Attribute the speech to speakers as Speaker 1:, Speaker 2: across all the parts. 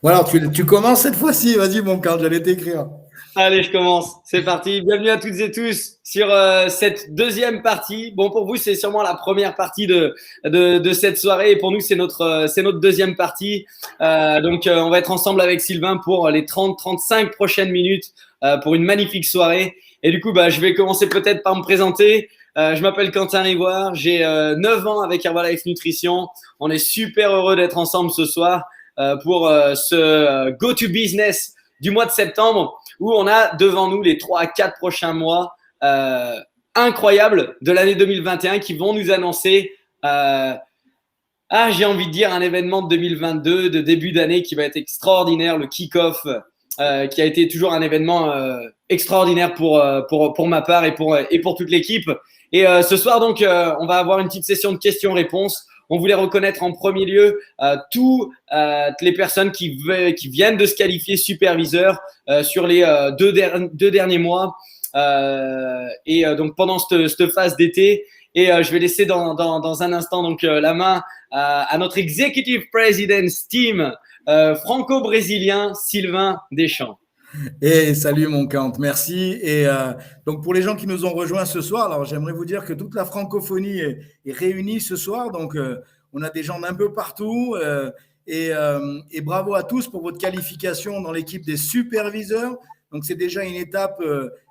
Speaker 1: Voilà, tu commences cette fois-ci. Vas-y, mon Carl, j'allais t'écrire.
Speaker 2: Allez, je commence. C'est parti. Bienvenue à toutes et tous sur cette deuxième partie. Bon, pour vous, c'est sûrement la première partie de cette soirée. Et pour nous, c'est notre deuxième partie. Donc, on va être ensemble avec Sylvain pour les 30-35 prochaines minutes pour une magnifique soirée. Et du coup, je vais commencer peut-être par me présenter. Je m'appelle Quentin Rivoire. J'ai 9 ans avec Herbalife Nutrition. On est super heureux d'être ensemble ce soir pour ce Go to Business du mois de septembre, où on a devant nous les 3 à 4 prochains mois incroyables de l'année 2021 qui vont nous annoncer, j'ai envie de dire, un événement de 2022, de début d'année qui va être extraordinaire, le kick-off, qui a été toujours un événement extraordinaire pour ma part et pour toute l'équipe. Et ce soir, donc, on va avoir une petite session de questions-réponses. On voulait reconnaître en premier lieu toutes les personnes qui viennent de se qualifier superviseurs sur les deux derniers mois. Donc, pendant cette phase d'été. Et je vais laisser dans un instant donc, la main à notre Executive President's Team franco-brésilien Sylvain Deschamps.
Speaker 1: Et salut, mon Carl, merci. Et donc, pour les gens qui nous ont rejoints ce soir, alors j'aimerais vous dire que toute la francophonie est réunie ce soir. Donc, on a des gens d'un peu partout. Et bravo à tous pour votre qualification dans l'équipe des superviseurs. Donc, c'est déjà une étape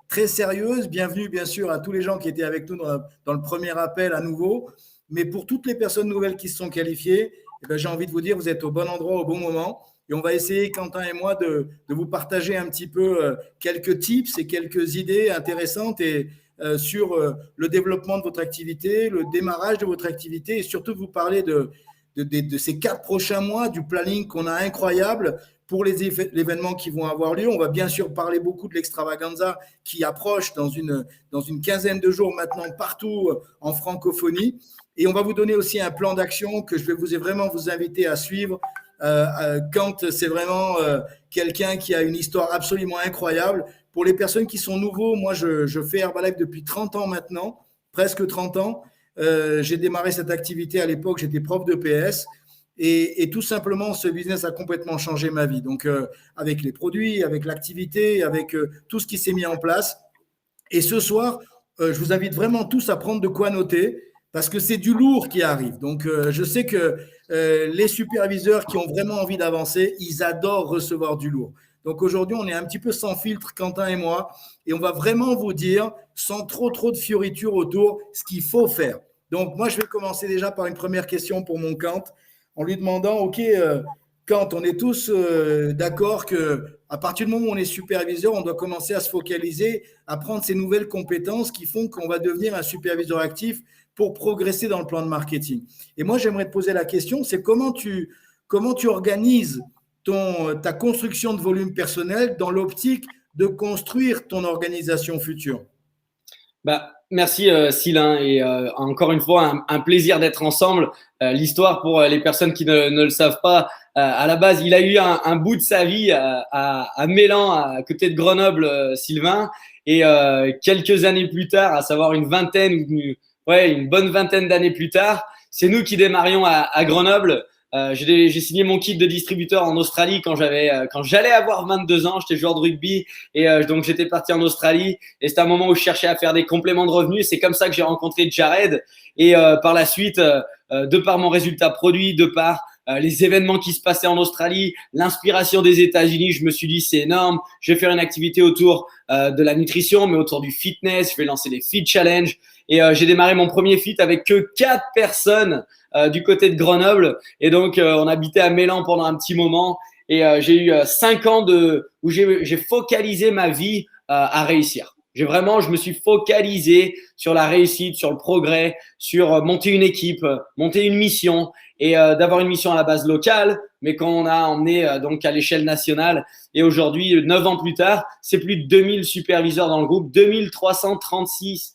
Speaker 1: très sérieuse. Bienvenue, bien sûr, à tous les gens qui étaient avec nous dans le premier appel à nouveau. Mais pour toutes les personnes nouvelles qui se sont qualifiées, eh ben, j'ai envie de vous dire, vous êtes au bon endroit, au bon moment. Et on va essayer, Quentin et moi, de vous partager un petit peu quelques tips et quelques idées intéressantes sur le développement de votre activité, le démarrage de votre activité et surtout de vous parler de ces 4 prochains mois, du planning qu'on a incroyable pour les événements qui vont avoir lieu. On va bien sûr parler beaucoup de l'extravaganza qui approche dans une quinzaine de jours maintenant partout en francophonie. Et on va vous donner aussi un plan d'action que je vais vraiment vous inviter à suivre quand c'est vraiment quelqu'un qui a une histoire absolument incroyable. Pour les personnes qui sont nouveaux, moi, je fais Herbalife depuis 30 ans maintenant, presque 30 ans. J'ai démarré cette activité à l'époque, j'étais prof de PS. Et tout simplement, ce business a complètement changé ma vie. Donc, avec les produits, avec l'activité, avec tout ce qui s'est mis en place. Et ce soir, je vous invite vraiment tous à prendre de quoi noter parce que c'est du lourd qui arrive. Donc, je sais que les superviseurs qui ont vraiment envie d'avancer, ils adorent recevoir du lourd. Donc, aujourd'hui, on est un petit peu sans filtre, Quentin et moi, et on va vraiment vous dire, sans trop de fioritures autour, ce qu'il faut faire. Donc, moi, je vais commencer déjà par une première question pour mon Quentin, en lui demandant, OK, quand on est tous d'accord que à partir du moment où on est superviseur, on doit commencer à se focaliser, à prendre ces nouvelles compétences qui font qu'on va devenir un superviseur actif pour progresser dans le plan de marketing. Et moi, j'aimerais te poser la question, c'est comment tu organises ta construction de volume personnel dans l'optique de construire ton organisation future.
Speaker 2: Merci Sylvain et encore une fois un plaisir d'être ensemble. L'histoire pour les personnes qui ne le savent pas, à la base il a eu un bout de sa vie à Mélan, à côté de Grenoble, Sylvain, et quelques années plus tard, à savoir une bonne vingtaine d'années plus tard, c'est nous qui démarrions à Grenoble. J'ai signé mon kit de distributeur en Australie quand j'allais avoir 22 ans. J'étais joueur de rugby et donc j'étais parti en Australie. Et c'était un moment où je cherchais à faire des compléments de revenus. C'est comme ça que j'ai rencontré Jared. Et par la suite, de par mon résultat produit, de par les événements qui se passaient en Australie, l'inspiration des États-Unis, je me suis dit c'est énorme. Je vais faire une activité autour de la nutrition, mais autour du fitness. Je vais lancer des fit challenges. Et j'ai démarré mon premier fit avec que 4 personnes du côté de Grenoble. Et donc, on habitait à Mélan pendant un petit moment. Et j'ai eu 5 ans où j'ai focalisé ma vie à réussir. Je me suis focalisé sur la réussite, sur le progrès, sur monter une équipe, monter une mission et d'avoir une mission à la base locale, mais quand on a emmené donc à l'échelle nationale. Et aujourd'hui, 9 ans plus tard, c'est plus de 2000 superviseurs dans le groupe, 2336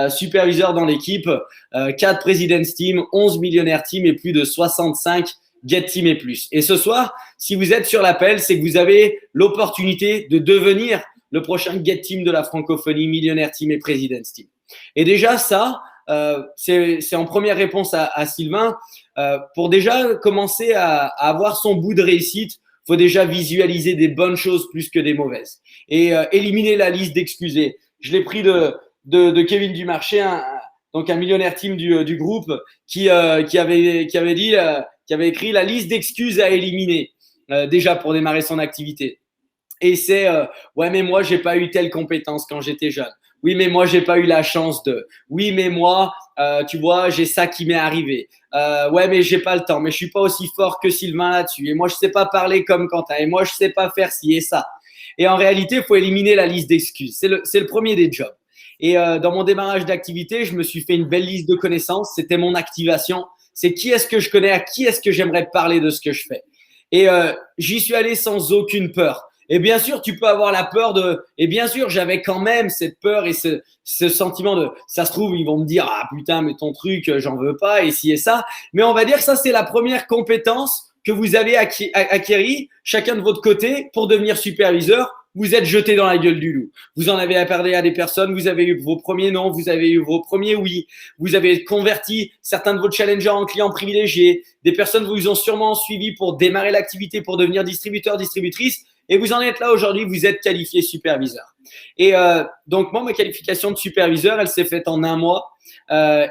Speaker 2: superviseurs dans l'équipe, 4 President's Team, 11 Millionnaires Team et plus de 65 Get Team et plus. Et ce soir, si vous êtes sur l'appel, c'est que vous avez l'opportunité de devenir le prochain Get Team de la francophonie, Millionnaire Team et President's Team. Et déjà, ça, c'est en première réponse à Sylvain, pour déjà commencer à avoir son bout de réussite, faut déjà visualiser des bonnes choses plus que des mauvaises. Et éliminer la liste d'excusés. Je l'ai pris de Kevin Dumarché, donc un millionnaire team du groupe, qui avait écrit la liste d'excuses à éliminer déjà pour démarrer son activité. Et c'est ouais, mais moi j'ai pas eu telle compétence quand j'étais jeune. Oui, mais moi j'ai pas eu la chance de. Oui, mais moi, tu vois, j'ai ça qui m'est arrivé. Ouais, mais j'ai pas le temps. Mais je suis pas aussi fort que Sylvain là-dessus. Et moi je sais pas parler comme Quentin. Et moi je sais pas faire ci et ça. Et en réalité, il faut éliminer la liste d'excuses. C'est le premier des jobs. Et dans mon démarrage d'activité, je me suis fait une belle liste de connaissances. C'était mon activation. C'est qui est-ce que je connais, à qui est-ce que j'aimerais parler de ce que je fais. Et j'y suis allé sans aucune peur. Et bien sûr, tu peux avoir la peur de. Et bien sûr, j'avais quand même cette peur et ce sentiment de. Ça se trouve, ils vont me dire ah putain, mais ton truc, j'en veux pas et ci et ça. Mais on va dire que ça, c'est la première compétence que vous avez acquérie, chacun de votre côté, pour devenir superviseur. Vous êtes jeté dans la gueule du loup. Vous en avez parlé à des personnes, vous avez eu vos premiers noms, vous avez eu vos premiers oui, vous avez converti certains de vos challengers en clients privilégiés, des personnes vous ont sûrement suivi pour démarrer l'activité, pour devenir distributeur, distributrice, et vous en êtes là aujourd'hui, vous êtes qualifié superviseur. Et donc moi, ma qualification de superviseur, elle s'est faite en un mois.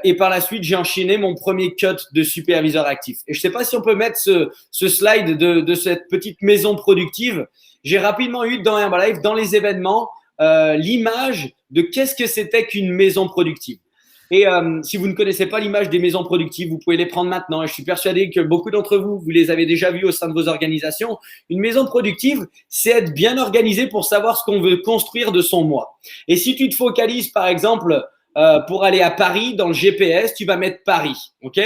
Speaker 2: Et par la suite, j'ai enchaîné mon premier cut de superviseur actif. Et je ne sais pas si on peut mettre ce slide de cette petite maison productive. J'ai rapidement eu dans Herbalife, dans les événements, l'image de qu'est-ce que c'était qu'une maison productive. Et si vous ne connaissez pas l'image des maisons productives, vous pouvez les prendre maintenant. Et je suis persuadé que beaucoup d'entre vous, vous les avez déjà vues au sein de vos organisations. Une maison productive, c'est être bien organisé pour savoir ce qu'on veut construire de son mois. Et si tu te focalises, par exemple, pour aller à Paris, dans le GPS, tu vas mettre Paris. Ok,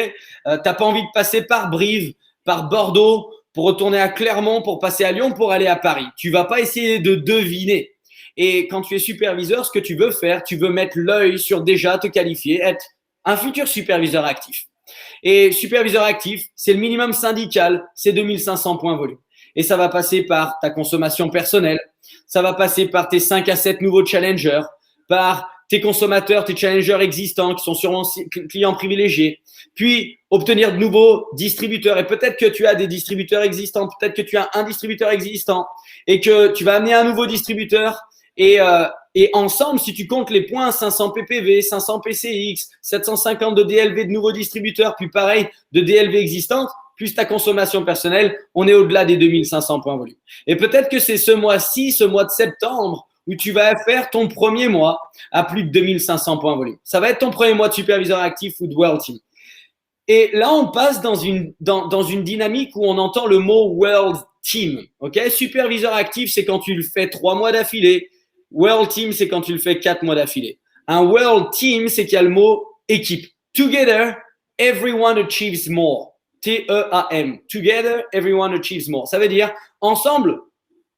Speaker 2: t'as pas envie de passer par Brive, par Bordeaux, pour retourner à Clermont, pour passer à Lyon, pour aller à Paris. Tu vas pas essayer de deviner. Et quand tu es superviseur, ce que tu veux faire, tu veux mettre l'œil sur déjà te qualifier, être un futur superviseur actif. Et superviseur actif, c'est le minimum syndical, c'est 2500 points volume. Et ça va passer par ta consommation personnelle, ça va passer par tes 5 à 7 nouveaux challengers, par tes consommateurs, tes challengers existants qui sont sûrement clients privilégiés, puis obtenir de nouveaux distributeurs. Et peut-être que tu as des distributeurs existants, peut-être que tu as un distributeur existant et que tu vas amener un nouveau distributeur. Et ensemble, si tu comptes les points, 500 PPV, 500 PCX, 750 de DLV de nouveaux distributeurs, puis pareil de DLV existantes, plus ta consommation personnelle, on est au-delà des 2500 points volume. Et peut-être que c'est ce mois-ci, ce mois de septembre, où tu vas faire ton premier mois à plus de 2500 points volume. Ça va être ton premier mois de superviseur actif ou de World Team. Et là, on passe dans une dynamique où on entend le mot World Team. Okay? Superviseur actif, c'est quand tu le fais 3 mois d'affilée. World Team, c'est quand tu le fais 4 mois d'affilée. Un World Team, c'est qu'il y a le mot équipe. Together, everyone achieves more. T-E-A-M. Together, everyone achieves more. Ça veut dire, ensemble,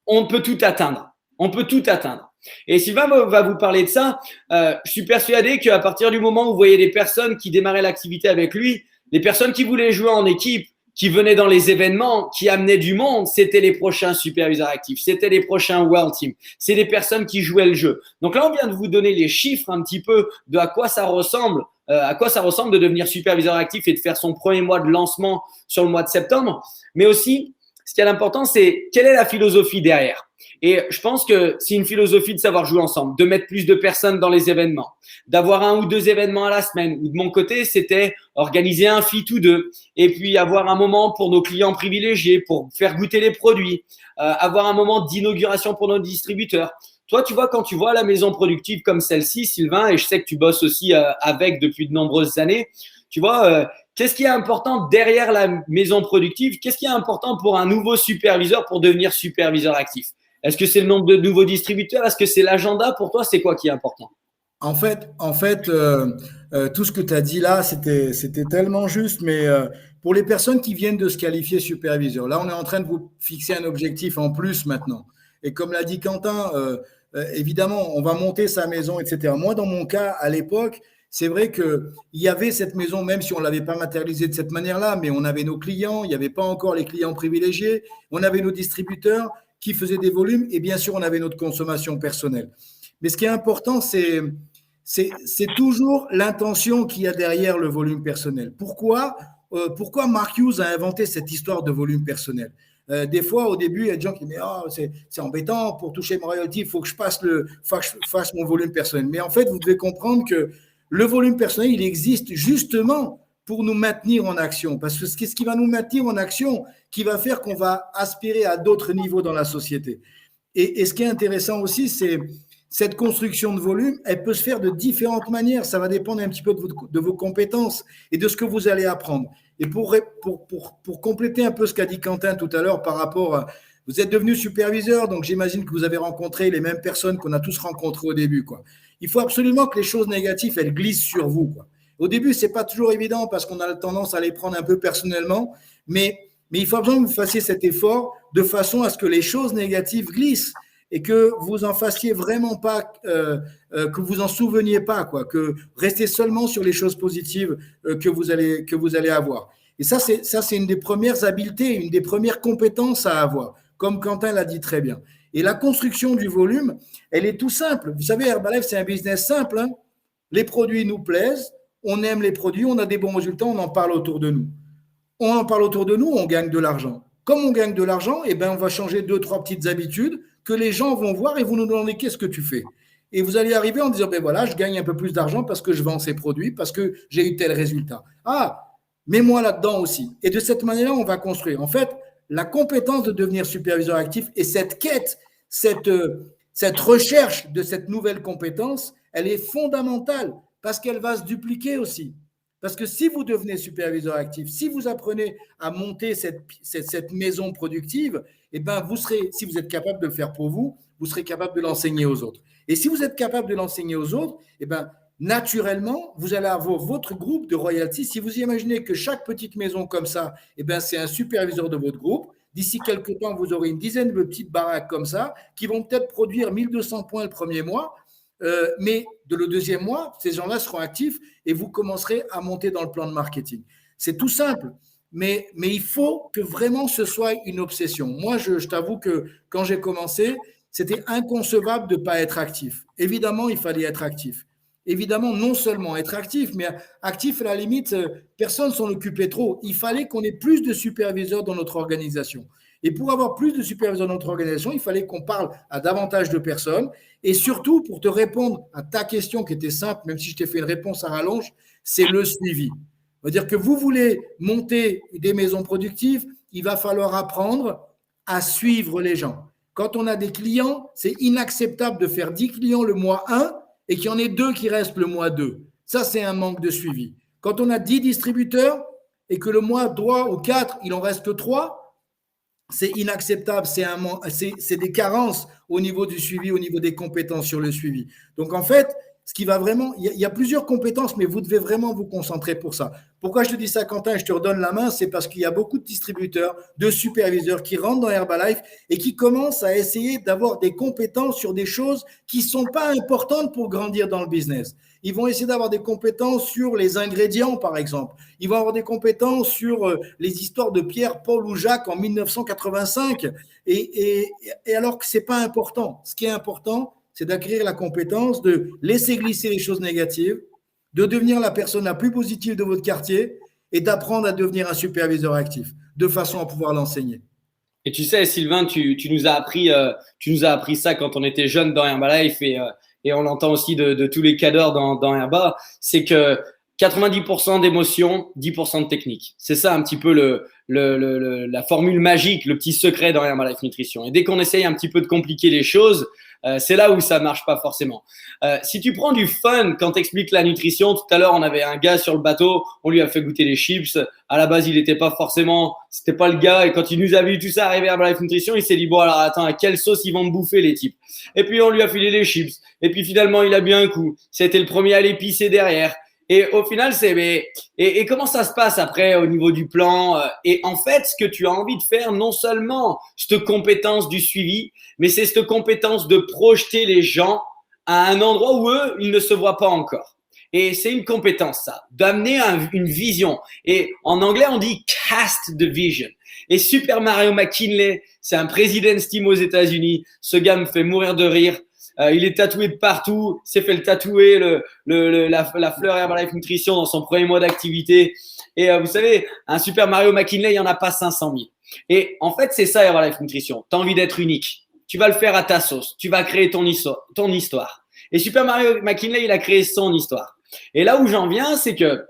Speaker 2: on peut tout atteindre. On peut tout atteindre. Et Sylvain va vous parler de ça. Je suis persuadé qu'à partir du moment où vous voyez des personnes qui démarraient l'activité avec lui, les personnes qui voulaient jouer en équipe, qui venaient dans les événements, qui amenaient du monde, c'était les prochains superviseurs actifs, c'était les prochains World Team, c'est des personnes qui jouaient le jeu. Donc là, on vient de vous donner les chiffres un petit peu de à quoi ça ressemble de devenir superviseur actif et de faire son premier mois de lancement sur le mois de septembre. Mais aussi, ce qui est important, c'est quelle est la philosophie derrière. Et je pense que c'est une philosophie de savoir jouer ensemble, de mettre plus de personnes dans les événements, d'avoir 1 ou 2 événements à la semaine. Ou de mon côté, c'était organiser un fit ou 2 et puis avoir un moment pour nos clients privilégiés, pour faire goûter les produits, avoir un moment d'inauguration pour nos distributeurs. Toi, tu vois, quand tu vois la maison productive comme celle-ci, Sylvain, et je sais que tu bosses aussi avec depuis de nombreuses années, tu vois, qu'est-ce qui est important derrière la maison productive? Qu'est-ce qui est important pour un nouveau superviseur pour devenir superviseur actif? Est-ce que c'est le nombre de nouveaux distributeurs? Est-ce que c'est l'agenda? Pour toi, c'est quoi qui est important?
Speaker 1: En fait, tout ce que tu as dit là, c'était tellement juste, mais pour les personnes qui viennent de se qualifier superviseur, là, on est en train de vous fixer un objectif en plus maintenant. Et comme l'a dit Quentin, évidemment, on va monter sa maison, etc. Moi, dans mon cas, à l'époque, c'est vrai qu'il y avait cette maison, même si on ne l'avait pas matérialisée de cette manière-là, mais on avait nos clients, il n'y avait pas encore les clients privilégiés, on avait nos distributeurs qui faisaient des volumes et bien sûr, on avait notre consommation personnelle. Mais ce qui est important, c'est toujours l'intention qu'il y a derrière le volume personnel. Pourquoi Mark Hughes a inventé cette histoire de volume personnel? Des fois, au début, il y a des gens qui disent oh, c'est embêtant, pour toucher mon royalty, il faut que je fasse mon volume personnel. Mais en fait, vous devez comprendre que le volume personnel, il existe justement pour nous maintenir en action. Parce que ce qui va nous maintenir en action, qui va faire qu'on va aspirer à d'autres niveaux dans la société. Et ce qui est intéressant aussi, c'est cette construction de volume, elle peut se faire de différentes manières. Ça va dépendre un petit peu de vos compétences et de ce que vous allez apprendre. Et pour compléter un peu ce qu'a dit Quentin tout à l'heure par rapport à… Vous êtes devenu superviseur, donc j'imagine que vous avez rencontré les mêmes personnes qu'on a tous rencontrées au début, quoi. Il faut absolument que les choses négatives, elles glissent sur vous, quoi. Au début, ce n'est pas toujours évident parce qu'on a tendance à les prendre un peu personnellement, mais il faut absolument que vous fassiez cet effort de façon à ce que les choses négatives glissent et que vous en fassiez vraiment pas, que vous en souveniez pas, quoi, que restez seulement sur les choses positives que vous allez avoir. Et ça, c'est une des premières habiletés, une des premières compétences à avoir, comme Quentin l'a dit très bien. Et la construction du volume, elle est tout simple. Vous savez, Herbalife, c'est un business simple, hein. Les produits nous plaisent, on aime les produits, on a des bons résultats, on en parle autour de nous. On en parle autour de nous, on gagne de l'argent. Comme on gagne de l'argent, eh ben, on va changer 2-3 petites habitudes que les gens vont voir et vont nous demander qu'est-ce que tu fais. Et vous allez arriver en disant, ben voilà, je gagne un peu plus d'argent parce que je vends ces produits, parce que j'ai eu tel résultat. Ah, mets-moi là-dedans aussi. Et de cette manière-là, on va construire. En fait, la compétence de devenir superviseur actif et cette quête, cette recherche de cette nouvelle compétence, elle est fondamentale parce qu'elle va se dupliquer aussi. Parce que si vous devenez superviseur actif, si vous apprenez à monter cette maison productive, eh ben vous serez, si vous êtes capable de le faire pour vous, vous serez capable de l'enseigner aux autres. Et si vous êtes capable de l'enseigner aux autres, eh ben naturellement, vous allez avoir votre groupe de royalties. Si vous imaginez que chaque petite maison comme ça, eh ben c'est un superviseur de votre groupe. D'ici quelques temps, vous aurez une dizaine de petites baraques comme ça qui vont peut-être produire 1200 points le premier mois. Mais le deuxième mois, ces gens-là seront actifs et vous commencerez à monter dans le plan de marketing. C'est tout simple, mais il faut que vraiment ce soit une obsession. Moi, je t'avoue que quand j'ai commencé, c'était inconcevable de ne pas être actif. Évidemment, il fallait être actif. Évidemment, non seulement être actif, mais actif à la limite, personne s'en occupait trop. Il fallait qu'on ait plus de superviseurs dans notre organisation. Et pour avoir plus de superviseurs dans notre organisation, il fallait qu'on parle à davantage de personnes. Et surtout, pour te répondre à ta question qui était simple, même si je t'ai fait une réponse à rallonge, c'est le suivi. C'est-à-dire que vous voulez monter des maisons productives, il va falloir apprendre à suivre les gens. Quand on a des clients, c'est inacceptable de faire 10 clients le mois 1 et qu'il y en ait 2 qui restent le mois 2. Ça, c'est un manque de suivi. Quand on a 10 distributeurs et que le mois 3 ou 4, il en reste 3, c'est inacceptable, c'est des carences au niveau du suivi, au niveau des compétences sur le suivi. Donc, en fait, ce qui va vraiment… Il y a plusieurs compétences, mais vous devez vraiment vous concentrer pour ça. Pourquoi je te dis ça, Quentin, et je te redonne la main, c'est parce qu'il y a beaucoup de distributeurs, de superviseurs qui rentrent dans Herbalife et qui commencent à essayer d'avoir des compétences sur des choses qui ne sont pas importantes pour grandir dans le business. Ils vont essayer d'avoir des compétences sur les ingrédients, par exemple. Ils vont avoir des compétences sur les histoires de Pierre, Paul ou Jacques en 1985. Et alors que ce n'est pas important. Ce qui est important, c'est d'acquérir la compétence de laisser glisser les choses négatives, de devenir la personne la plus positive de votre quartier et d'apprendre à devenir un superviseur actif, de façon à pouvoir l'enseigner.
Speaker 2: Et tu sais, Sylvain, tu nous as appris ça quand on était jeune dans Herbalife et on l'entend aussi de tous les cadres dans Herba, c'est que 90% d'émotion, 10% de technique. C'est ça un petit peu la formule magique, le petit secret dans Herbalife Nutrition. Et dès qu'on essaye un petit peu de compliquer les choses, c'est là où ça marche pas forcément. Si tu prends du fun quand tu expliques la nutrition, tout à l'heure on avait un gars sur le bateau, on lui a fait goûter les chips. À la base il était pas forcément, c'était pas le gars. Et quand il nous a vu tout ça arriver à Herbalife Nutrition, il s'est dit bon alors attends, à quelle sauce ils vont me bouffer les types. Et puis on lui a filé les chips. Et puis finalement il a bu un coup. C'était le premier à l'épicer derrière. Et au final, et comment ça se passe après au niveau du plan? Et en fait, ce que tu as envie de faire, non seulement cette compétence du suivi, mais c'est cette compétence de projeter les gens à un endroit où eux, ils ne se voient pas encore. Et c'est une compétence, ça, d'amener une vision. Et en anglais, on dit cast the vision. Et Super Mario McKinley, c'est un president's team aux États-Unis. Ce gars me fait mourir de rire. Il est tatoué de partout, s'est fait le tatouer la fleur Herbalife Nutrition dans son premier mois d'activité. Et vous savez, un Super Mario McKinley, il n'y en a pas 500 000. Et en fait, c'est ça Herbalife Nutrition. Tu as envie d'être unique. Tu vas le faire à ta sauce. Tu vas créer ton histoire. Et Super Mario McKinley, il a créé son histoire. Et là où j'en viens, c'est que,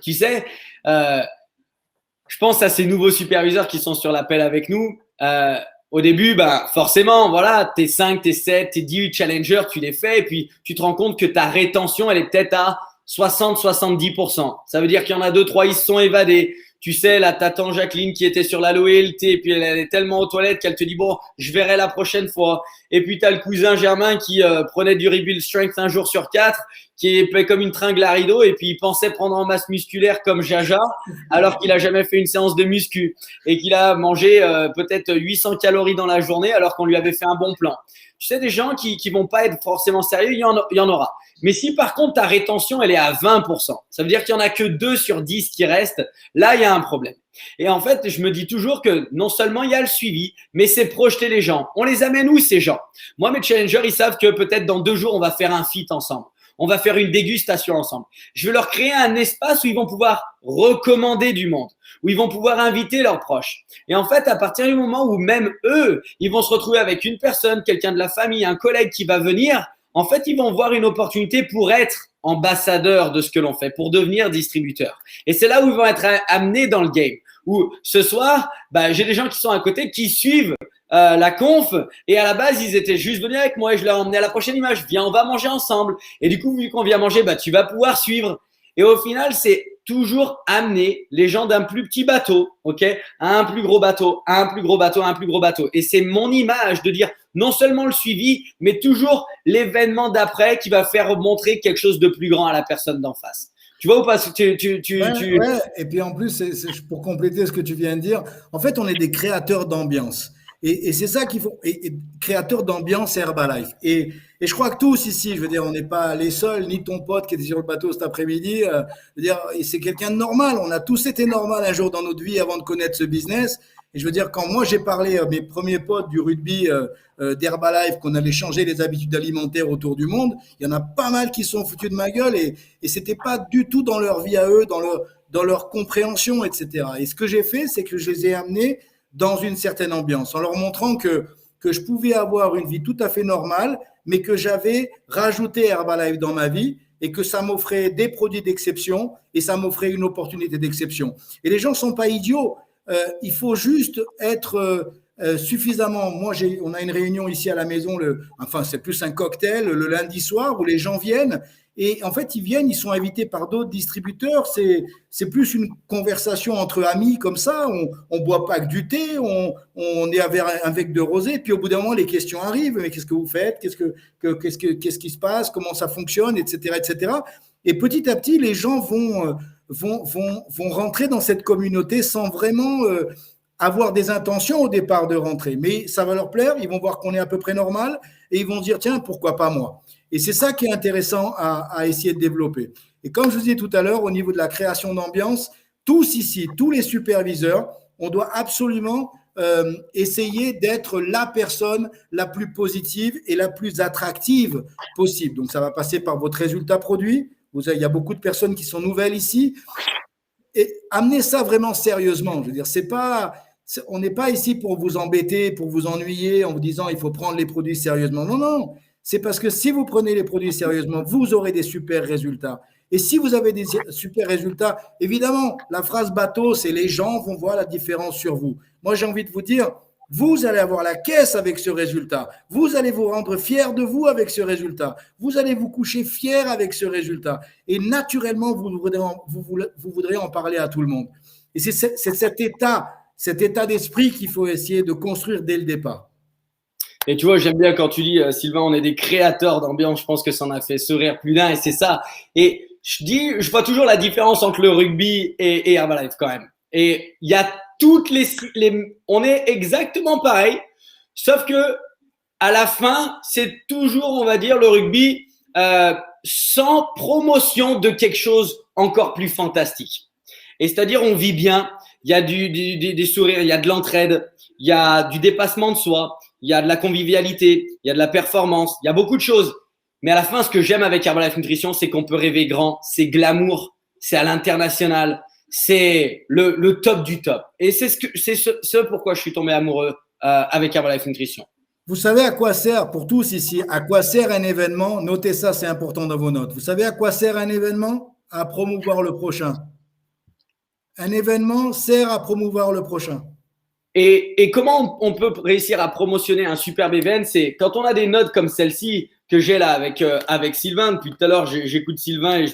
Speaker 2: tu sais, je pense à ces nouveaux superviseurs qui sont sur l'appel avec nous. Au début, forcément, voilà, tes 5, tes 7, tes 10 challengers, tu les fais et puis tu te rends compte que ta rétention, elle est peut-être à 60-70%. Ça veut dire qu'il y en a 2-3, ils se sont évadés. Tu sais, là, t'attends Jacqueline qui était sur la loyauté et puis elle est tellement aux toilettes qu'elle te dit, bon, je verrai la prochaine fois. Et puis, tu as le cousin Germain qui prenait du Rebuild Strength 1 jour sur 4, qui est comme une tringle à rideau et puis il pensait prendre en masse musculaire comme Jaja alors qu'il a jamais fait une séance de muscu et qu'il a mangé peut-être 800 calories dans la journée alors qu'on lui avait fait un bon plan. Tu sais, des gens qui vont pas être forcément sérieux, il y en aura. Mais si par contre ta rétention elle est à 20%, ça veut dire qu'il y en a que 2 sur 10 qui restent, là il y a un problème. Et en fait, je me dis toujours que non seulement il y a le suivi, mais c'est projeter les gens. On les amène où ces gens? Moi, mes challengers, ils savent que peut-être dans 2 jours, on va faire un feat ensemble. On va faire une dégustation ensemble. Je vais leur créer un espace où ils vont pouvoir recommander du monde, où ils vont pouvoir inviter leurs proches. Et en fait, à partir du moment où même eux, ils vont se retrouver avec une personne, quelqu'un de la famille, un collègue qui va venir, en fait, ils vont voir une opportunité pour être ambassadeurs de ce que l'on fait, pour devenir distributeurs. Et c'est là où ils vont être amenés dans le game. Où ce soir, j'ai des gens qui sont à côté qui suivent la conf et à la base ils étaient juste venus avec moi et je leur ai emmené à la prochaine image, viens on va manger ensemble et du coup vu qu'on vient manger tu vas pouvoir suivre et au final c'est toujours amener les gens d'un plus petit bateau à un plus gros bateau, à un plus gros bateau, à un plus gros bateau et c'est mon image de dire non seulement le suivi mais toujours l'événement d'après qui va faire montrer quelque chose de plus grand à la personne d'en face. Tu vois ou pas
Speaker 1: Ouais. Et puis en plus, c'est pour compléter ce que tu viens de dire, en fait, on est des créateurs d'ambiance. Et c'est ça qu'il faut, et créateurs d'ambiance Herbalife. Et je crois que tous ici, je veux dire, on n'est pas les seuls, ni ton pote qui était sur le bateau cet après-midi. Je veux dire, c'est quelqu'un de normal. On a tous été normal un jour dans notre vie avant de connaître ce business. Et je veux dire, quand moi j'ai parlé à mes premiers potes du rugby d'Herbalife, qu'on allait changer les habitudes alimentaires autour du monde, il y en a pas mal qui sont foutus de ma gueule et c'était pas du tout dans leur vie à eux, dans leur compréhension, etc. Et ce que j'ai fait, c'est que je les ai amenés dans une certaine ambiance, en leur montrant que je pouvais avoir une vie tout à fait normale, mais que j'avais rajouté Herbalife dans ma vie et que ça m'offrait des produits d'exception et ça m'offrait une opportunité d'exception. Et les gens ne sont pas idiots. Il faut juste être suffisamment. Moi, on a une réunion ici à la maison, c'est plus un cocktail le lundi soir où les gens viennent. Et en fait, ils viennent, ils sont invités par d'autres distributeurs. C'est plus une conversation entre amis comme ça. On boit pas que du thé, on est avec un verre de rosé. Puis au bout d'un moment, les questions arrivent. Mais qu'est-ce que vous faites? Qu'est-ce qui se passe? Comment ça fonctionne? Etc. etc. Et petit à petit, les gens vont rentrer dans cette communauté sans vraiment avoir des intentions au départ de rentrer. Mais ça va leur plaire, ils vont voir qu'on est à peu près normal et ils vont dire, tiens, pourquoi pas moi? Et c'est ça qui est intéressant à essayer de développer. Et comme je vous disais tout à l'heure, au niveau de la création d'ambiance, tous ici, tous les superviseurs, on doit absolument essayer d'être la personne la plus positive et la plus attractive possible. Donc, ça va passer par votre résultat produit. Il y a beaucoup de personnes qui sont nouvelles ici. Et amenez ça vraiment sérieusement. Je veux dire, on n'est pas ici pour vous embêter, pour vous ennuyer en vous disant il faut prendre les produits sérieusement. Non, non. C'est parce que si vous prenez les produits sérieusement, vous aurez des super résultats. Et si vous avez des super résultats, évidemment, la phrase bateau, c'est les gens vont voir la différence sur vous. Moi, j'ai envie de vous dire, vous allez avoir la caisse avec ce résultat. Vous allez vous rendre fier de vous avec ce résultat. Vous allez vous coucher fier avec ce résultat. Et naturellement, vous voudrez en parler à tout le monde. Et c'est cet état d'esprit qu'il faut essayer de construire dès le départ.
Speaker 2: Et tu vois, j'aime bien quand tu dis, Sylvain, on est des créateurs d'ambiance. Je pense que ça en a fait sourire plus d'un et c'est ça. Et je vois toujours la différence entre le rugby et Herbalife quand même. Et il y a on est exactement pareil, sauf que à la fin, c'est toujours, on va dire, le rugby sans promotion de quelque chose encore plus fantastique. Et c'est-à-dire, on vit bien, il y a des sourires, il y a de l'entraide, il y a du dépassement de soi, il y a de la convivialité, il y a de la performance, il y a beaucoup de choses. Mais à la fin, ce que j'aime avec Herbalife Nutrition, c'est qu'on peut rêver grand, c'est glamour, c'est à l'international. c'est le top du top. Et c'est ce pourquoi je suis tombé amoureux avec Herbalife Nutrition.
Speaker 1: Vous savez à quoi sert, pour tous ici, à quoi sert un événement? Notez ça, c'est important dans vos notes. Vous savez à quoi sert un événement? À promouvoir le prochain. Un événement sert à promouvoir le prochain.
Speaker 2: Et comment on peut réussir à promotionner un superbe event? C'est quand on a des notes comme celle-ci que j'ai là avec Sylvain. Depuis tout à l'heure, j'écoute Sylvain et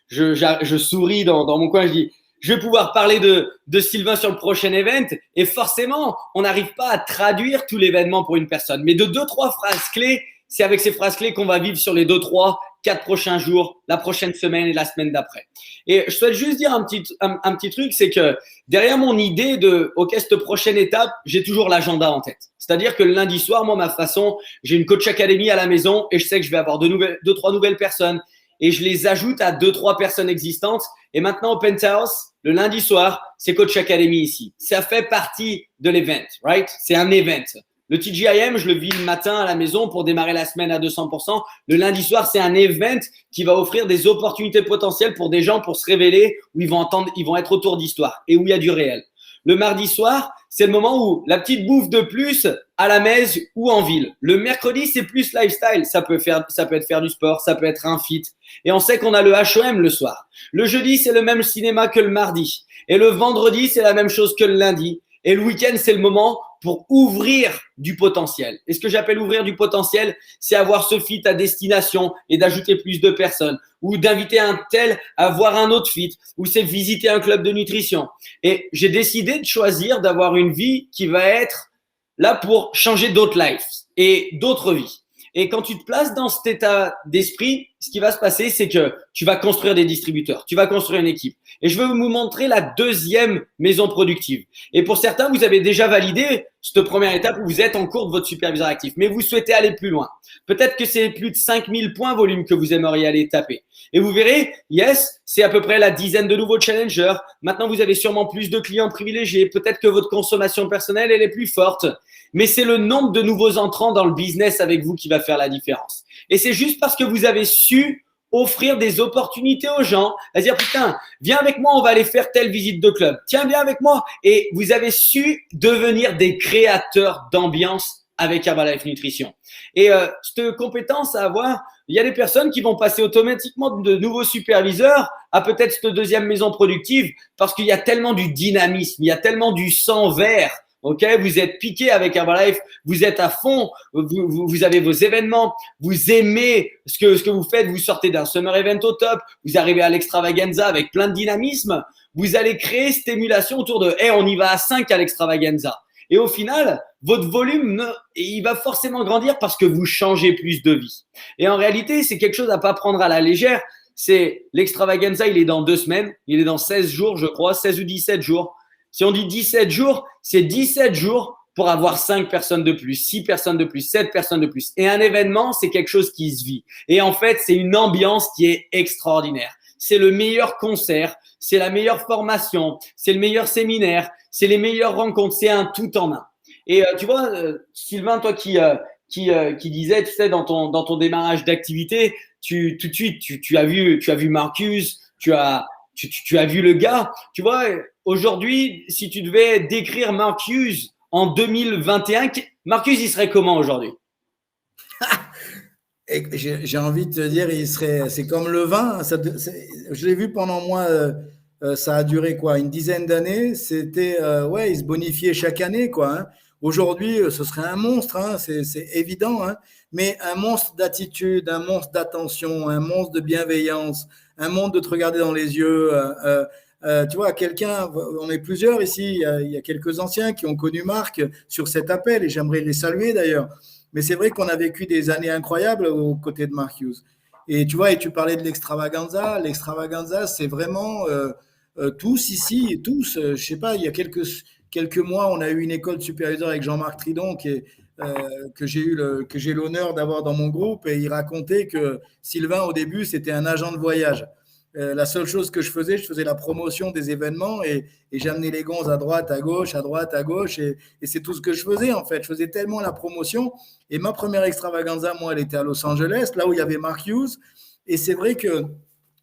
Speaker 2: je souris dans mon coin. Je dis, je vais pouvoir parler de Sylvain sur le prochain event. Et forcément, on n'arrive pas à traduire tout l'événement pour une personne. Mais de 2-3 phrases clés, c'est avec ces phrases clés qu'on va vivre sur les 2-3, 4 prochains jours, la prochaine semaine et la semaine d'après. Et je souhaite juste dire un petit truc, c'est que derrière mon idée de, OK, cette prochaine étape, j'ai toujours l'agenda en tête. C'est-à-dire que le lundi soir, moi, ma façon, j'ai une coach academy à la maison et je sais que je vais avoir 2-3 nouvelles personnes et je les ajoute à 2-3 personnes existantes. Et maintenant, au Penthouse, le lundi soir, c'est coach academy ici. Ça fait partie de l'event, right? C'est un event. Le TGIM, je le vis le matin à la maison pour démarrer la semaine à 200%. Le lundi soir, c'est un event qui va offrir des opportunités potentielles pour des gens pour se révéler, où ils vont être autour d'histoire et où il y a du réel. Le mardi soir, c'est le moment où la petite bouffe de plus à la messe ou en ville. Le mercredi, c'est plus lifestyle. Ça peut être faire du sport, ça peut être un fit. Et on sait qu'on a le HOM le soir. Le jeudi, c'est le même cinéma que le mardi. Et le vendredi, c'est la même chose que le lundi. Et le week-end, c'est le moment pour ouvrir du potentiel. Et ce que j'appelle ouvrir du potentiel, c'est avoir ce fit à destination et d'ajouter plus de personnes, ou d'inviter un tel à voir un autre fit, ou c'est visiter un club de nutrition. Et j'ai décidé de choisir d'avoir une vie qui va être là pour changer d'autres lives et d'autres vies. Et quand tu te places dans cet état d'esprit, ce qui va se passer, c'est que tu vas construire des distributeurs, tu vas construire une équipe. Et je veux vous montrer la deuxième maison productive. Et pour certains, vous avez déjà validé cette première étape où vous êtes en cours de votre superviseur actif, mais vous souhaitez aller plus loin. Peut-être que c'est plus de 5000 points volume que vous aimeriez aller taper. Et vous verrez, yes, c'est à peu près la dizaine de nouveaux challengers. Maintenant, vous avez sûrement plus de clients privilégiés. Peut-être que votre consommation personnelle, elle est plus forte. Mais c'est le nombre de nouveaux entrants dans le business avec vous qui va faire la différence. Et c'est juste parce que vous avez su offrir des opportunités aux gens, à dire putain, viens avec moi, on va aller faire telle visite de club. Tiens, viens avec moi. Et vous avez su devenir des créateurs d'ambiance avec Herbalife Nutrition. Et cette compétence à avoir, il y a des personnes qui vont passer automatiquement de nouveaux superviseurs à peut-être cette deuxième maison productive parce qu'il y a tellement du dynamisme, il y a tellement du sang vert. Ok, vous êtes piqué avec Herbalife, vous êtes à fond, vous avez vos événements, vous aimez ce que vous faites, vous sortez d'un summer event au top, vous arrivez à l'extravaganza avec plein de dynamisme, vous allez créer cette émulation autour de hey, on y va à 5 à l'extravaganza. Et au final, votre volume, il va forcément grandir parce que vous changez plus de vie. Et en réalité, c'est quelque chose à pas prendre à la légère. C'est l'extravaganza, il est dans 2 semaines, il est dans 16 jours, je crois, 16 ou 17 jours. Si on dit 17 jours, c'est 17 jours pour avoir 5 personnes de plus, 6 personnes de plus, 7 personnes de plus. Et un événement, c'est quelque chose qui se vit. Et en fait, c'est une ambiance qui est extraordinaire. C'est le meilleur concert, c'est la meilleure formation, c'est le meilleur séminaire, c'est les meilleures rencontres, c'est un tout en un. Et tu vois, Sylvain, toi qui disais, tu sais, dans ton démarrage d'activité, tout de suite, tu as vu Marcus, tu as vu le gars. Tu vois, aujourd'hui, si tu devais décrire Marcus en 2021, Marcus, il serait comment aujourd'hui?
Speaker 1: J'ai envie de te dire, c'est comme le vin. Je l'ai vu pendant moi, ça a duré quoi, une dizaine d'années. C'était, ouais, il se bonifiait chaque année, quoi. Hein. Aujourd'hui, ce serait un monstre, hein, c'est évident, hein, mais un monstre d'attitude, un monstre d'attention, un monstre de bienveillance, un monstre de te regarder dans les yeux. Tu vois, quelqu'un, on est plusieurs ici, il y a quelques anciens qui ont connu Marc sur cet appel et j'aimerais les saluer d'ailleurs. Mais c'est vrai qu'on a vécu des années incroyables aux côtés de Mark Hughes. Et tu vois, et tu parlais de l'extravaganza. L'extravaganza, c'est vraiment tous ici, tous, je sais pas, il y a quelques mois, on a eu une école de superviseur avec Jean-Marc Tridon que j'ai l'honneur d'avoir dans mon groupe et il racontait que Sylvain, au début, c'était un agent de voyage. La seule chose que je faisais la promotion des événements et j'amenais les gonzes à droite, à gauche et c'est tout ce que je faisais en fait. Je faisais tellement la promotion et ma première extravaganza, moi, elle était à Los Angeles, là où il y avait Mark Hughes et c'est vrai que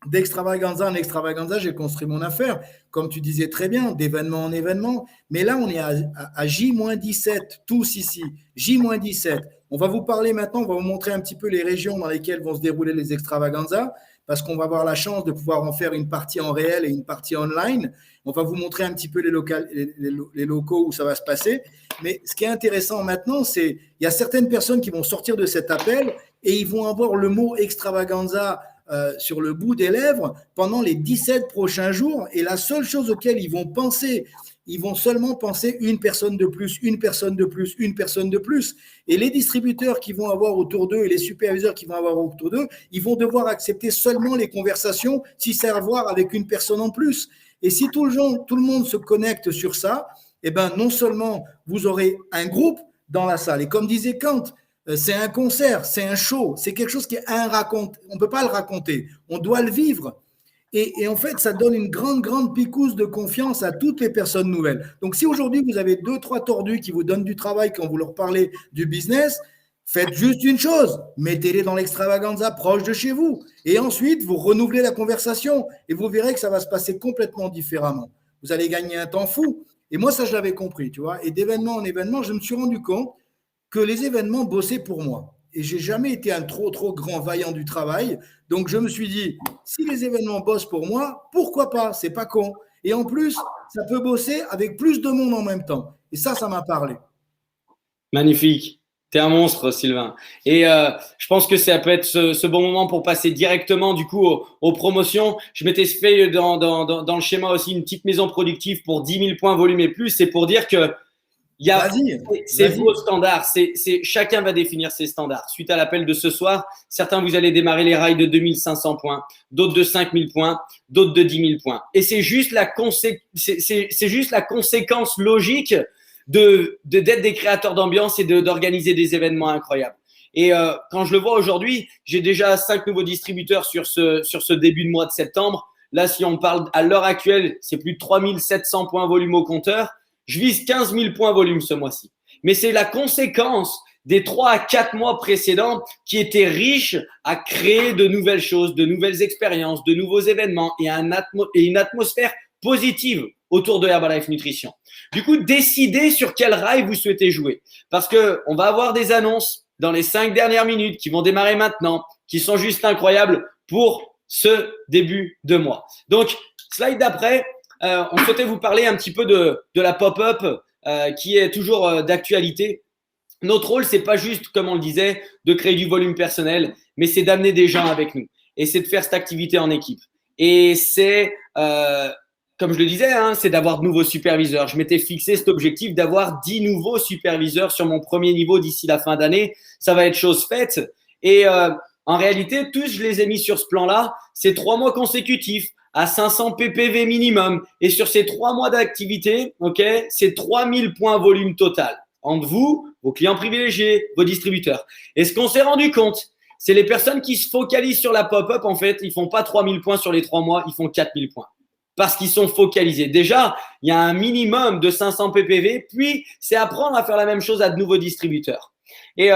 Speaker 1: d'extravaganza en extravaganza, j'ai construit mon affaire, comme tu disais très bien, d'événement en événement. Mais là, on est à J-17, tous ici, J-17. On va vous parler maintenant, on va vous montrer un petit peu les régions dans lesquelles vont se dérouler les extravaganzas, parce qu'on va avoir la chance de pouvoir en faire une partie en réel et une partie online. On va vous montrer un petit peu les locaux où ça va se passer. Mais ce qui est intéressant maintenant, c'est qu'il y a certaines personnes qui vont sortir de cet appel et ils vont avoir le mot extravaganza sur le bout des lèvres pendant les 17 prochains jours. Et la seule chose auquel ils vont penser, ils vont seulement penser une personne de plus, une personne de plus, une personne de plus. Et les distributeurs qui vont avoir autour d'eux et les superviseurs qui vont avoir autour d'eux, ils vont devoir accepter seulement les conversations si c'est à voir avec une personne en plus. Et si tout le monde se connecte sur ça, eh ben, non seulement vous aurez un groupe dans la salle, et comme disait Kant, c'est un concert, c'est un show, c'est quelque chose qui est on ne peut pas le raconter, on doit le vivre. Et en fait, ça donne une grande picouse de confiance à toutes les personnes nouvelles. Donc, si aujourd'hui, vous avez 2-3 tordus qui vous donnent du travail quand vous leur parlez du business, faites juste une chose, mettez-les dans l'extravaganza proche de chez vous. Et ensuite, vous renouvelez la conversation et vous verrez que ça va se passer complètement différemment. Vous allez gagner un temps fou. Et moi, ça, je l'avais compris, tu vois. Et d'événement en événement, je me suis rendu compte que les événements bossaient pour moi. Et j'ai jamais été un trop grand vaillant du travail. Donc, je me suis dit, si les événements bossent pour moi, pourquoi pas? C'est pas con. Et en plus, ça peut bosser avec plus de monde en même temps. Et ça m'a parlé.
Speaker 2: Magnifique. T'es un monstre, Sylvain. Et je pense que ça peut être ce bon moment pour passer directement du coup aux promotions. Je m'étais fait dans le schéma aussi une petite maison productive pour 10 000 points volume et plus. C'est pour dire que c'est vos standards. Chacun va définir ses standards. Suite à l'appel de ce soir, certains vous allez démarrer les rails de 2500 points, d'autres de 5000 points, d'autres de 10 000 points. Et c'est juste la conséquence logique d'être des créateurs d'ambiance et d'organiser des événements incroyables. Et quand je le vois aujourd'hui, j'ai déjà 5 nouveaux distributeurs sur ce début de mois de septembre. Là, si on parle à l'heure actuelle, c'est plus de 3700 points volume au compteur. Je vise 15 000 points volume ce mois-ci. Mais c'est la conséquence des 3 à 4 mois précédents qui étaient riches à créer de nouvelles choses, de nouvelles expériences, de nouveaux événements et une atmosphère positive autour de Herbalife Nutrition. Du coup, décidez sur quel rail vous souhaitez jouer. Parce qu'on va avoir des annonces dans les 5 dernières minutes qui vont démarrer maintenant, qui sont juste incroyables pour ce début de mois. Donc, slide d'après, on souhaitait vous parler un petit peu de la pop-up qui est toujours d'actualité. Notre rôle, c'est pas juste, comme on le disait, de créer du volume personnel, mais c'est d'amener des gens avec nous. Et c'est de faire cette activité en équipe. Et c'est, comme je le disais, c'est d'avoir de nouveaux superviseurs. Je m'étais fixé cet objectif d'avoir 10 nouveaux superviseurs sur mon premier niveau d'ici la fin d'année. Ça va être chose faite. Et en réalité, tous, je les ai mis sur ce plan-là. C'est 3 mois consécutifs à 500 ppv minimum. Et sur ces 3 mois d'activité, c'est 3000 points volume total entre vous, vos clients privilégiés, vos distributeurs. Et ce qu'on s'est rendu compte, c'est les personnes qui se focalisent sur la pop-up, en fait, ils font pas 3000 points sur les 3 mois, ils font 4000 points. Parce qu'ils sont focalisés. Déjà, il y a un minimum de 500 ppv, puis c'est apprendre à faire la même chose à de nouveaux distributeurs. Et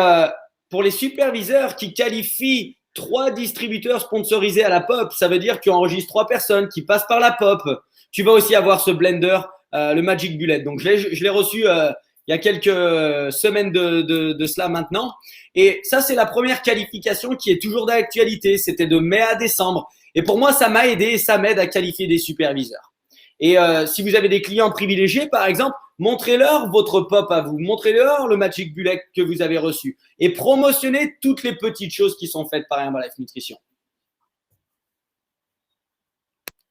Speaker 2: pour les superviseurs qui qualifient 3 distributeurs sponsorisés à la pop, ça veut dire que tu enregistres 3 personnes qui passent par la pop. Tu vas aussi avoir ce blender, le Magic Bullet. Donc, je l'ai reçu il y a quelques semaines de cela maintenant. Et ça, c'est la première qualification qui est toujours d'actualité. C'était de mai à décembre. Et pour moi, ça m'a aidé et ça m'aide à qualifier des superviseurs. Et si vous avez des clients privilégiés, par exemple, montrez-leur votre pop à vous. Montrez-leur le Magic Bullet que vous avez reçu. Et promotionnez toutes les petites choses qui sont faites par Herbalife Nutrition.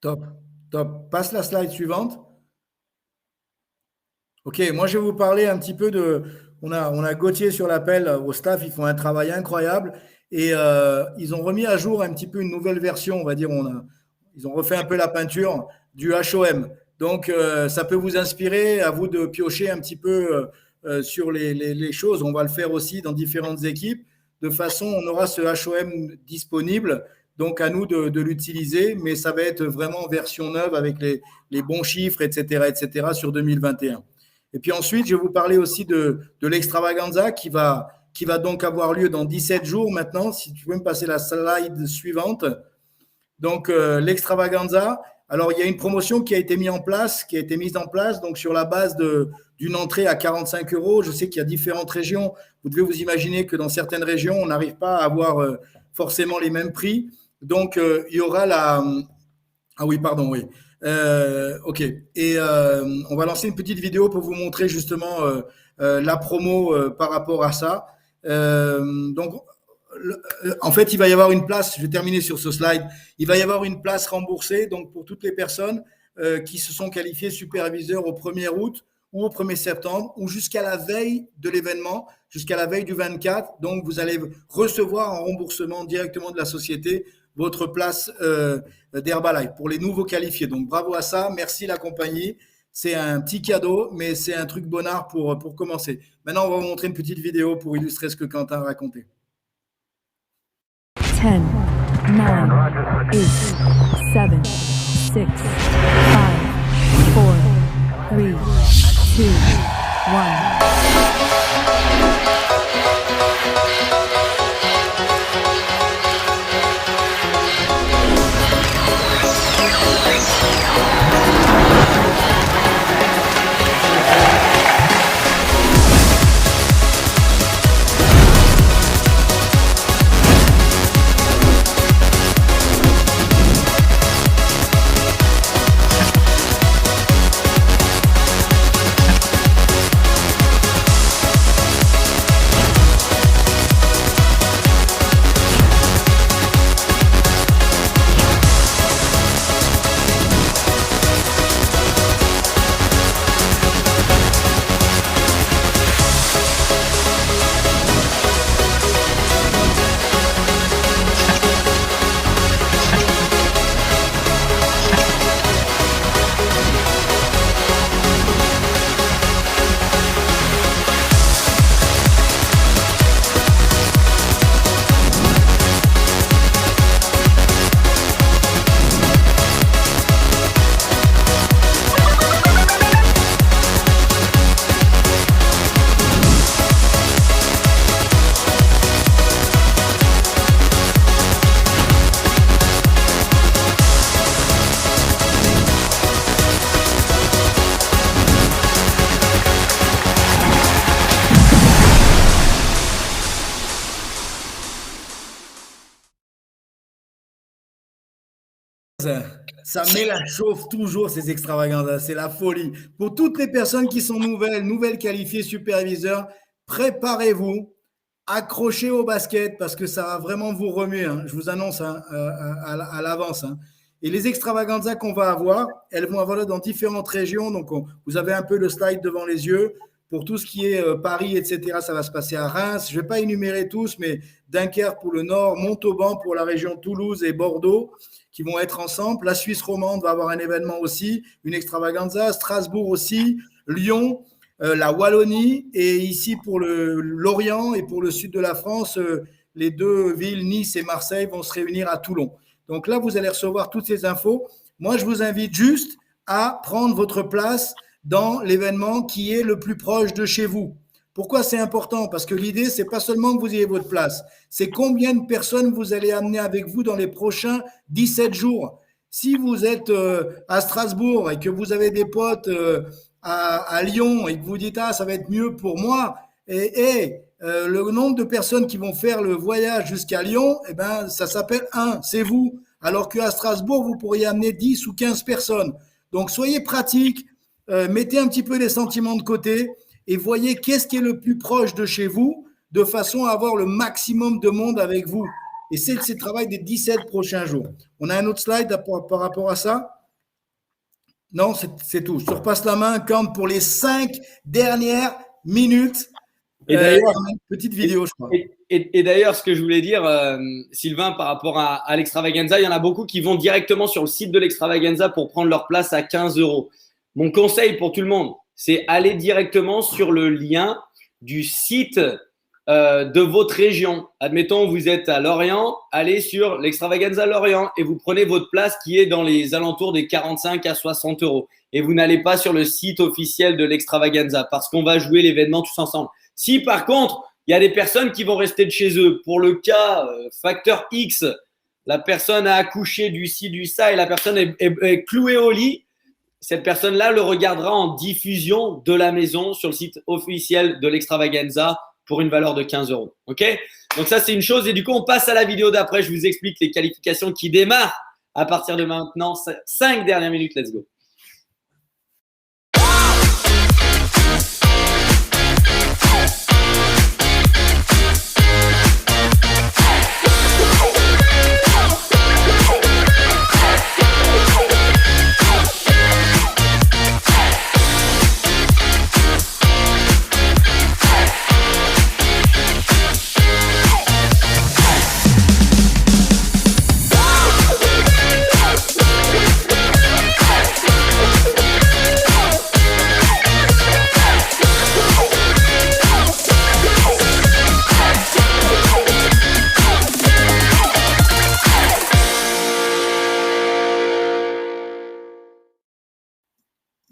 Speaker 1: Top. Passe la slide suivante. Ok, moi je vais vous parler un petit peu de… On a Gauthier sur l'appel au staff, ils font un travail incroyable et ils ont remis à jour un petit peu une nouvelle version, on va dire, ils ont refait un peu la peinture du HOM. Donc ça peut vous inspirer, à vous de piocher un petit peu sur les choses. On va le faire aussi dans différentes équipes. De façon, on aura ce HOM disponible, donc à nous de l'utiliser, mais ça va être vraiment version neuve avec les bons chiffres, etc. sur 2021. Et puis ensuite, je vais vous parler aussi de l'extravaganza qui va donc avoir lieu dans 17 jours maintenant. Si tu peux me passer la slide suivante. Donc, l'extravaganza. Alors, il y a une promotion qui a été mise en place, donc sur la base d'une entrée à 45 euros. Je sais qu'il y a différentes régions. Vous devez vous imaginer que dans certaines régions, on n'arrive pas à avoir forcément les mêmes prix. Donc, il y aura la… Ah oui, pardon, oui. OK. Et on va lancer une petite vidéo pour vous montrer justement la promo par rapport à ça. Donc, en fait, il va y avoir une place, je vais terminer sur ce slide, il va y avoir une place remboursée donc pour toutes les personnes qui se sont qualifiées superviseurs au 1er août ou au 1er septembre ou jusqu'à la veille de l'événement, jusqu'à la veille du 24. Donc, vous allez recevoir en remboursement directement de la société votre place d'Herbalife pour les nouveaux qualifiés. Donc, bravo à ça. Merci la compagnie. C'est un petit cadeau, mais c'est un truc bonnard pour commencer. Maintenant, on va vous montrer une petite vidéo pour illustrer ce que Quentin a raconté.
Speaker 3: 10, 9, 8, 7, 6, 5, 4, 3, 2, 1.
Speaker 1: Ça met la chauffe toujours, ces extravaganzas. C'est la folie. Pour toutes les personnes qui sont nouvelles qualifiées superviseurs, préparez-vous, accrochez au basket parce que ça va vraiment vous remuer. Hein. Je vous annonce à l'avance. Hein. Et les extravaganzas qu'on va avoir, elles vont avoir dans différentes régions. Donc, vous avez un peu le slide devant les yeux. Pour tout ce qui est Paris, etc., ça va se passer à Reims. Je ne vais pas énumérer tous, mais Dunkerque pour le Nord, Montauban pour la région Toulouse et Bordeaux qui vont être ensemble. La Suisse romande va avoir un événement aussi, une extravaganza. Strasbourg aussi, Lyon, la Wallonie et ici pour l'Orient et pour le sud de la France, les deux villes, Nice et Marseille, vont se réunir à Toulon. Donc là, vous allez recevoir toutes ces infos. Moi, je vous invite juste à prendre votre place dans l'événement qui est le plus proche de chez vous. Pourquoi c'est important? Parce que l'idée, c'est pas seulement que vous ayez votre place, c'est combien de personnes vous allez amener avec vous dans les prochains 17 jours. Si vous êtes à Strasbourg et que vous avez des potes à Lyon et que vous dites « Ah, ça va être mieux pour moi », le nombre de personnes qui vont faire le voyage jusqu'à Lyon, eh ben, ça s'appelle 1, c'est vous. Alors qu'à Strasbourg, vous pourriez amener 10 ou 15 personnes. Donc, soyez pratiques. Mettez un petit peu les sentiments de côté et voyez qu'est-ce qui est le plus proche de chez vous de façon à avoir le maximum de monde avec vous. Et c'est le travail des 17 prochains jours. On a un autre slide par rapport à ça? Non, c'est tout. Je te repasse la main, Quentin, pour les 5 dernières minutes.
Speaker 2: Et d'ailleurs,
Speaker 1: une petite vidéo, je crois.
Speaker 2: Et d'ailleurs, ce que je voulais dire, Sylvain, par rapport à l'extravaganza, il y en a beaucoup qui vont directement sur le site de l'extravaganza pour prendre leur place à 15 €. Mon conseil pour tout le monde, c'est aller directement sur le lien du site de votre région. Admettons, vous êtes à Lorient, allez sur l'extravaganza Lorient et vous prenez votre place qui est dans les alentours des 45 à 60 €. Et vous n'allez pas sur le site officiel de l'extravaganza parce qu'on va jouer l'événement tous ensemble. Si par contre, il y a des personnes qui vont rester de chez eux, pour le cas facteur X, la personne a accouché du ci, du ça et la personne est clouée au lit, cette personne-là le regardera en diffusion de la maison sur le site officiel de l'Extravaganza pour une valeur de 15 €. OK? Donc ça, c'est une chose. Et du coup, on passe à la vidéo d'après. Je vous explique les qualifications qui démarrent à partir de maintenant. 5 dernières minutes. Let's go.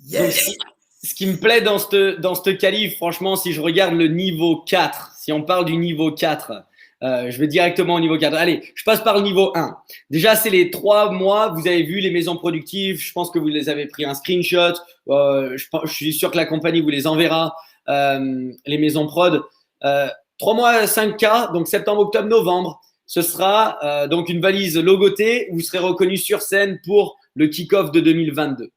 Speaker 1: Yes.
Speaker 2: Donc, ce qui me plaît dans ce qualif, franchement, si je regarde le niveau 4, si on parle du niveau 4, je vais directement au niveau 4. Allez, je passe par le niveau 1. Déjà, c'est les 3 mois. Vous avez vu les maisons productives. Je pense que vous les avez pris un screenshot. Je suis sûr que la compagnie vous les enverra, les maisons prod. 3 mois, 5K, donc septembre, octobre, novembre. Ce sera donc une valise logotée. Vous serez reconnu sur scène pour le kick-off de 2022.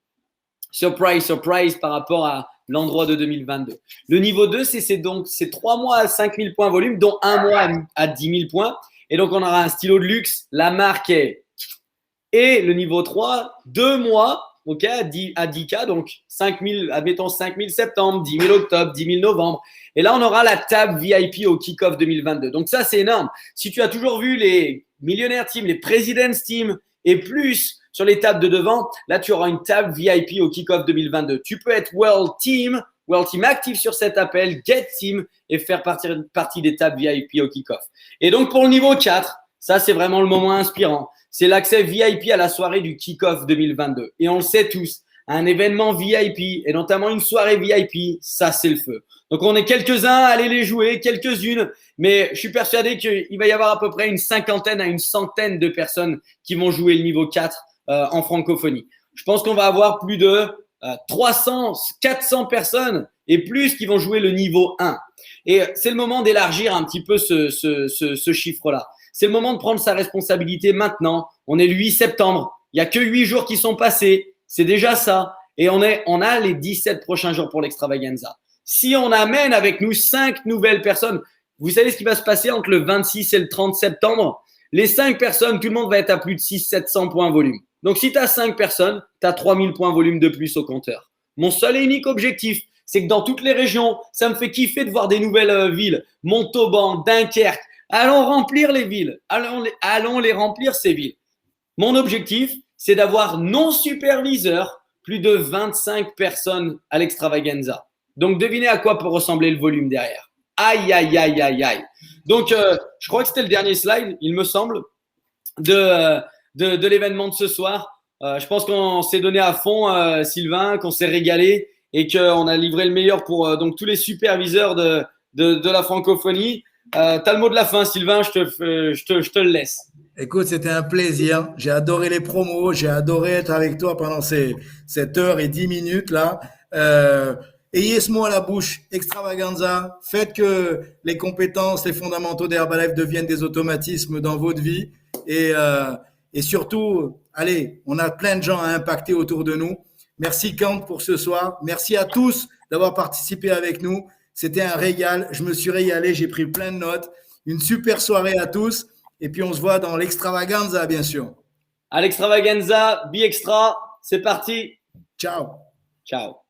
Speaker 2: Surprise, surprise par rapport à l'endroit de 2022. Le niveau 2, c'est 3 mois à 5 000 points volume, dont 1 mois à 10 000 points. Et donc, on aura un stylo de luxe, la marque est. Et le niveau 3, 2 mois, ok, à 10K, donc 5 000, admettons 5 000 septembre, 10 000 octobre, 10 000 novembre. Et là, on aura la table VIP au kick-off 2022. Donc ça, c'est énorme. Si tu as toujours vu les Millionaire Team, les President's Team et plus sur les tables de devant, là, tu auras une table VIP au kick-off 2022. Tu peux être World Team Active sur cet appel, Get Team et faire partie des tables VIP au kick-off. Et donc, pour le niveau 4, ça, c'est vraiment le moment inspirant. C'est l'accès VIP à la soirée du kick-off 2022. Et on le sait tous, un événement VIP et notamment une soirée VIP, ça, c'est le feu. Donc, on est quelques-uns à aller les jouer, quelques-unes, mais je suis persuadé qu'il va y avoir à peu près une 50aine à une 100aine de personnes qui vont jouer le niveau 4 en francophonie. Je pense qu'on va avoir plus de 300, 400 personnes et plus qui vont jouer le niveau 1. Et c'est le moment d'élargir un petit peu ce chiffre-là. C'est le moment de prendre sa responsabilité maintenant. On est le 8 septembre. Il n'y a que 8 jours qui sont passés. C'est déjà ça. Et on a les 17 prochains jours pour l'Extravaganza. Si on amène avec nous 5 nouvelles personnes, vous savez ce qui va se passer entre le 26 et le 30 septembre? Les 5 personnes, tout le monde va être à plus de 600-700 points volume. Donc, si tu as 5 personnes, tu as 3000 points volume de plus au compteur. Mon seul et unique objectif, c'est que dans toutes les régions, ça me fait kiffer de voir des nouvelles villes. Montauban, Dunkerque. Allons remplir les villes. Allons les remplir, ces villes. Mon objectif, c'est d'avoir non superviseur plus de 25 personnes à l'Extravaganza. Donc, devinez à quoi peut ressembler le volume derrière. Aïe, aïe, aïe, aïe, aïe. Donc, je crois que c'était le dernier slide, il me semble, de l'événement de ce soir. Je pense qu'on s'est donné à fond, Sylvain, qu'on s'est régalé et qu'on a livré le meilleur pour donc tous les superviseurs de la francophonie. Tu as le mot de la fin, Sylvain, je te le laisse.
Speaker 1: Écoute, c'était un plaisir. J'ai adoré les promos. J'ai adoré être avec toi pendant cette heure et 10 minutes là. Ayez ce mot à la bouche, Extravaganza. Faites que les compétences, les fondamentaux d'Herbalife deviennent des automatismes dans votre vie. Et surtout, allez, on a plein de gens à impacter autour de nous. Merci Kant pour ce soir. Merci à tous d'avoir participé avec nous. C'était un régal. Je me suis régalé. J'ai pris plein de notes. Une super soirée à tous. Et puis, on se voit dans l'Extravaganza, bien sûr.
Speaker 2: À l'Extravaganza, Be Extra, c'est parti.
Speaker 1: Ciao.
Speaker 2: Ciao.